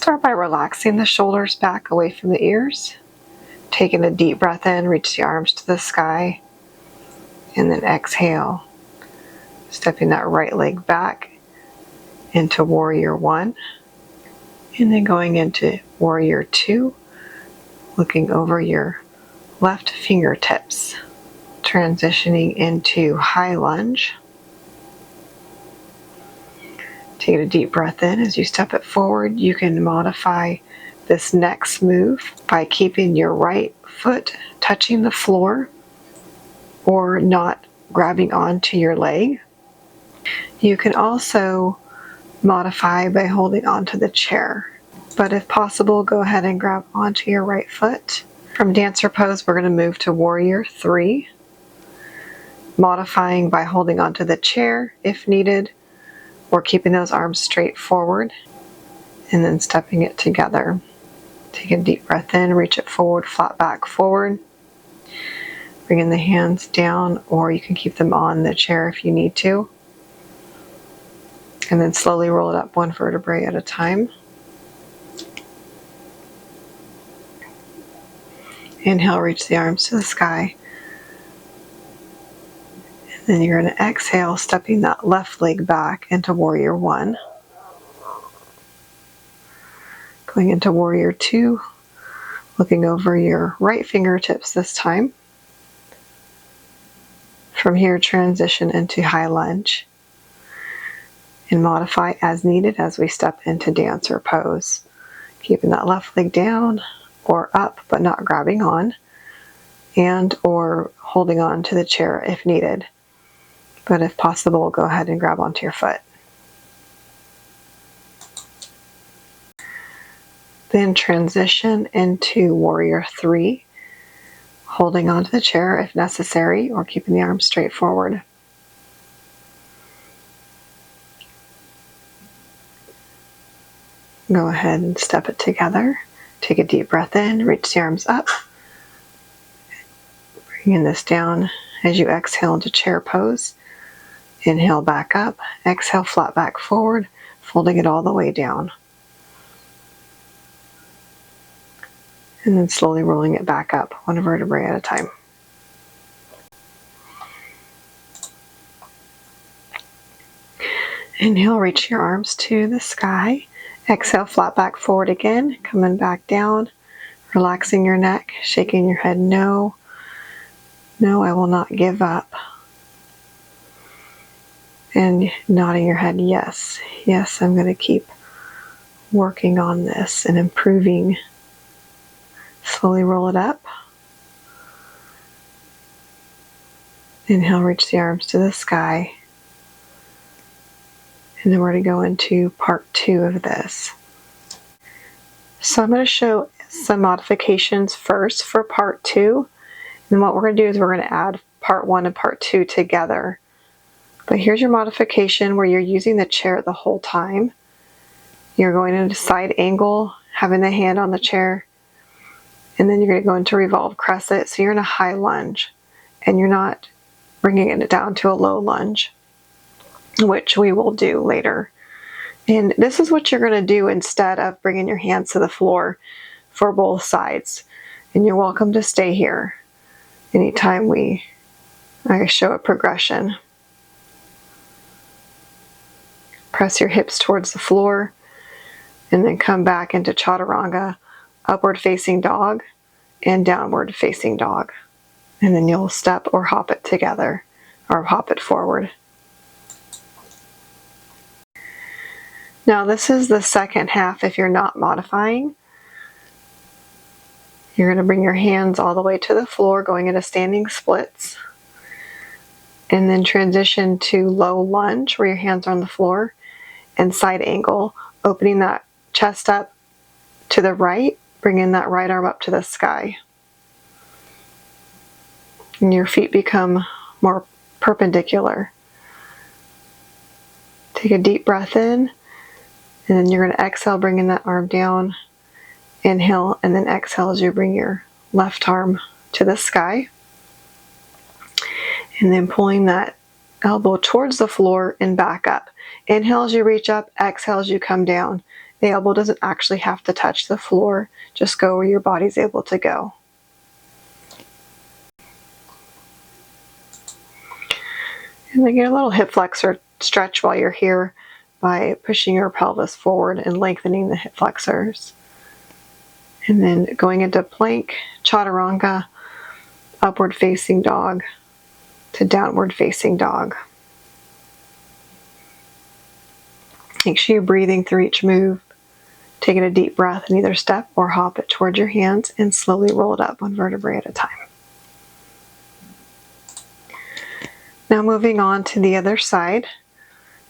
Start by relaxing the shoulders back away from the ears. Taking a deep breath in, reach the arms to the sky, and then exhale. Stepping that right leg back into Warrior 1, and then going into Warrior 2, looking over your left fingertips, transitioning into High Lunge. Take a deep breath in. As you step it forward, you can modify this next move by keeping your right foot touching the floor or not grabbing onto your leg. You can also modify by holding onto the chair, but if possible, go ahead and grab onto your right foot. From Dancer Pose, we're going to move to Warrior 3, modifying by holding onto the chair if needed, or keeping those arms straight forward, and then stepping it together. Take a deep breath in, reach it forward, flat back forward. Bringing the hands down, or you can keep them on the chair if you need to. And then slowly roll it up one vertebrae at a time. Inhale, reach the arms to the sky. And then you're going to exhale, stepping that left leg back into Warrior 1. Going into Warrior 2, looking over your right fingertips this time. From here, transition into High Lunge and modify as needed as we step into Dancer Pose. Keeping that left leg down or up but not grabbing on, and or holding on to the chair if needed. But if possible, go ahead and grab onto your foot. Then transition into Warrior 3, holding onto the chair if necessary, or keeping the arms straight forward. Go ahead and step it together. Take a deep breath in, reach the arms up. Bringing this down as you exhale into chair pose. Inhale back up, exhale flat back forward, folding it all the way down. And then slowly rolling it back up, one vertebrae at a time. Inhale, reach your arms to the sky. Exhale, flat back forward again, coming back down, relaxing your neck, shaking your head no. No, I will not give up. And nodding your head yes. Yes, I'm going to keep working on this and improving. Slowly roll it up. Inhale, reach the arms to the sky. And then we're going to go into part 2 of this. So I'm going to show some modifications first for part 2. And what we're going to do is we're going to add part 1 and part 2 together. But here's your modification where you're using the chair the whole time. You're going into side angle, having the hand on the chair. And then you're going to go into revolve crescent. So you're in a high lunge. And you're not bringing it down to a low lunge, which we will do later. And this is what you're going to do instead of bringing your hands to the floor for both sides. And you're welcome to stay here anytime I show a progression. Press your hips towards the floor and then come back into chaturanga, upward facing dog and downward facing dog. And then you'll step or hop it together or hop it forward. Now this is the second half if you're not modifying. You're going to bring your hands all the way to the floor, going into standing splits. And then transition to low lunge where your hands are on the floor. And side angle, opening that chest up to the right, bringing that right arm up to the sky. And your feet become more perpendicular. Take a deep breath in, and then you're going to exhale, bringing that arm down. Inhale, and then exhale as you bring your left arm to the sky. And then pulling that elbow towards the floor and back up. Inhale as you reach up, exhale as you come down. The elbow doesn't actually have to touch the floor, just go where your body's able to go. And then get a little hip flexor stretch while you're here by pushing your pelvis forward and lengthening the hip flexors. And then going into plank, chaturanga, upward facing dog to downward facing dog. Make sure you're breathing through each move, taking a deep breath and either step or hop it towards your hands and slowly roll it up one vertebrae at a time. Now moving on to the other side,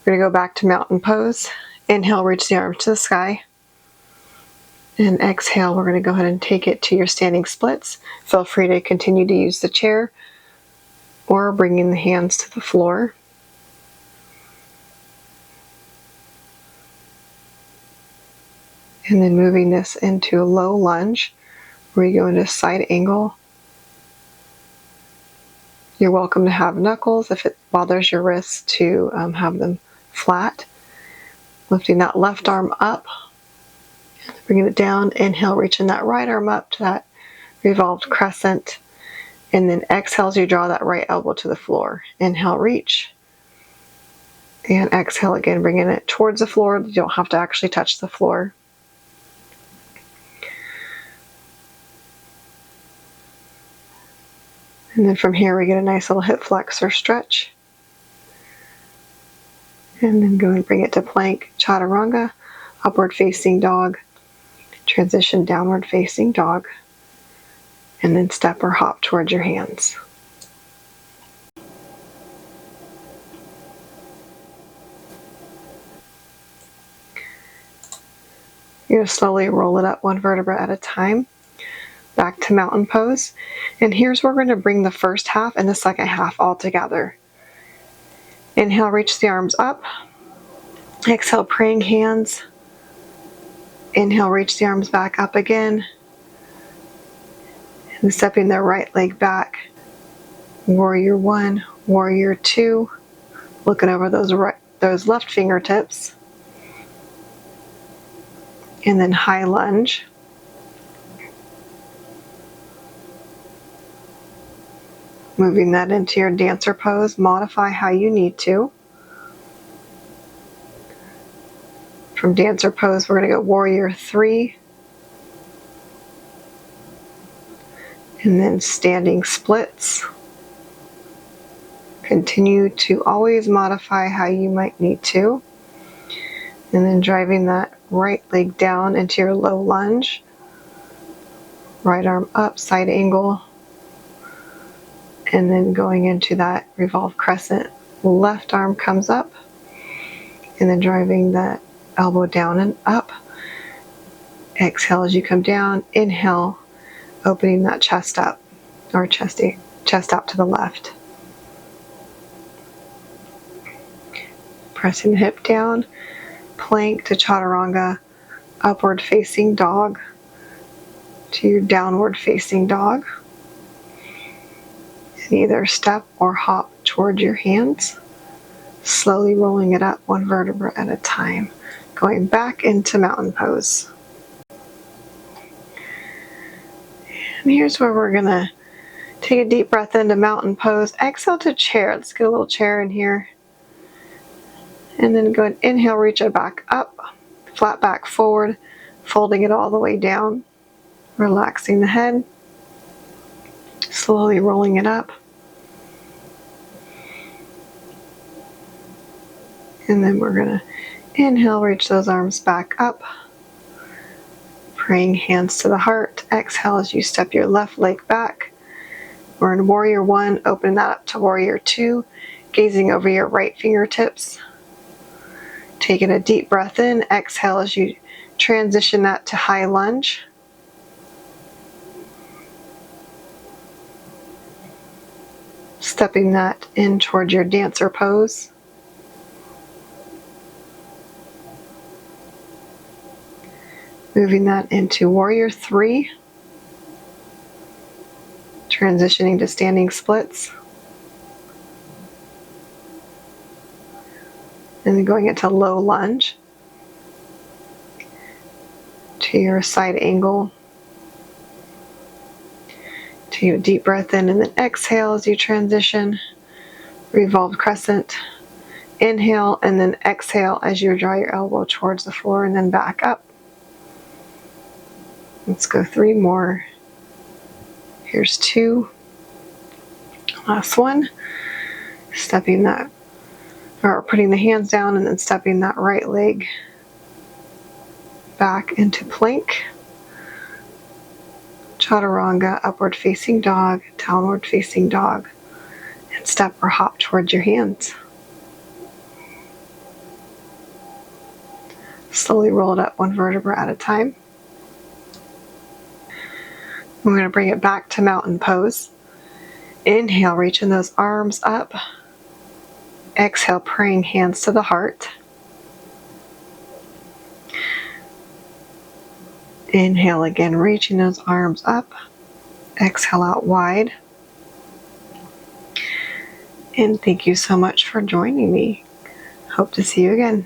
we're going to go back to mountain pose. Inhale, reach the arms to the sky. And exhale, we're going to go ahead and take it to your standing splits. Feel free to continue to use the chair or bringing the hands to the floor. And then moving this into a low lunge where you go into a side angle. You're welcome to have knuckles if it bothers your wrists to have them flat. Lifting that left arm up, bringing it down. Inhale, reaching that right arm up to that revolved crescent. And then exhale as you draw that right elbow to the floor. Inhale, reach. And exhale again, bringing it towards the floor. You don't have to actually touch the floor. And then from here we get a nice little hip flexor stretch. And then go and bring it to plank, chaturanga, upward facing dog, transition downward facing dog, and then step or hop towards your hands. You're going to slowly roll it up one vertebra at a time. Back to mountain pose. And here's where we're going to bring the first half and the second half all together. Inhale, reach the arms up. Exhale, praying hands. Inhale, reach the arms back up again. And stepping the right leg back. Warrior one, warrior two. Looking over those left fingertips. And then high lunge. Moving that into your dancer pose, modify how you need to. From dancer pose, we're going to go warrior three. And then standing splits. Continue to always modify how you might need to. And then driving that right leg down into your low lunge. Right arm up, side angle. And then going into that revolved crescent, left arm comes up, and then driving that elbow down and up. Exhale as you come down, inhale, opening that chest up, or chest out to the left. Pressing the hip down, plank to chaturanga, upward facing dog to your downward facing dog. Either step or hop towards your hands, slowly rolling it up one vertebra at a time, going back into mountain pose. And here's where we're gonna take a deep breath into mountain pose, exhale to chair. Let's get a little chair in here. And then go and inhale, reach it back up, flat back forward, folding it all the way down, relaxing the head. Slowly rolling it up. And then we're going to inhale, reach those arms back up. Praying hands to the heart. Exhale as you step your left leg back. We're in warrior one, open that up to warrior two, gazing over your right fingertips. Taking a deep breath in, exhale as you transition that to high lunge. Stepping that in towards your dancer pose. Moving that into warrior three. Transitioning to standing splits. And then going into low lunge. to your side angle. Take a deep breath in and then exhale as you transition. Revolved crescent. Inhale and then exhale as you draw your elbow towards the floor and then back up. Let's go 3 more. Here's 2. Last one. Stepping that, or putting the hands down and then stepping that right leg back into plank. Chaturanga, upward facing dog, downward facing dog, and step or hop towards your hands. Slowly roll it up 1 vertebra at a time. We're going to bring it back to mountain pose. Inhale, reaching those arms up. Exhale, praying hands to the heart. Inhale again, reaching those arms up. Exhale out wide. And thank you so much for joining me. Hope to see you again.